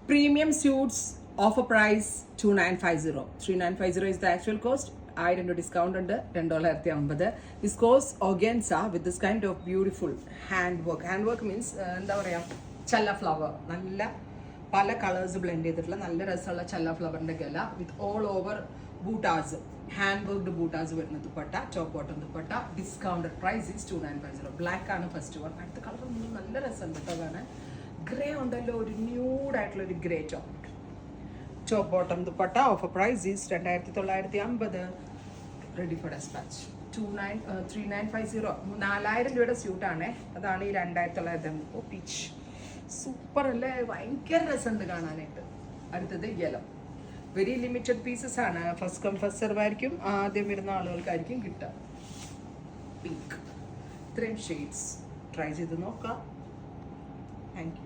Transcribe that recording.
Premium suits offer price 2950. 3950 is the actual cost. 1000 discount under $250. This goes organza with this kind of beautiful handwork. Handwork means എന്താ പറയാ ചല്ല flower, നല്ല പല colours blend ചെയ്തിട്ടുള്ള നല്ല രസമുള്ള ചല്ല ഫ്ലവറിന്റെ ഗല with all over bootas, hand worked bootas വരുന്ന dupatta, top bottom dupatta. Discounted price is 2950. Black ആണ് ഫസ്റ്റ് വൺ. അടുത്ത കളർ നല്ല രസമുണ്ട് കേട്ടോ കാണാൻ. ഗ്രേ ഉണ്ടല്ലോ, ഒരു ന്യൂഡ് ആയിട്ടുള്ള ഒരു grey top bottom dupatta. Offer price is 2950. Ready for dispatch. 3950. 4000 രൂപയുടെ സ്യൂട്ടാണേ. അതാണ് ഈ 2950. ഓ പീച്ച് സൂപ്പർ അല്ലേ, ഭയങ്കര രസമുണ്ട് കാണാനായിട്ട്. അടുത്തത് യെല്ലോ. വെരി ലിമിറ്റഡ് പീസസ് ആണ്. ഫസ്റ്റ് കം ഫസ്റ്റ് സെർവ് ആയിരിക്കും, ആദ്യം വരുന്ന ആളുകൾക്കായിരിക്കും കിട്ടുക. പിങ്ക്. ഇത്രയും ഷെയ്ഡ്സ് ട്രൈ ചെയ്ത് നോക്കാം. Thank you.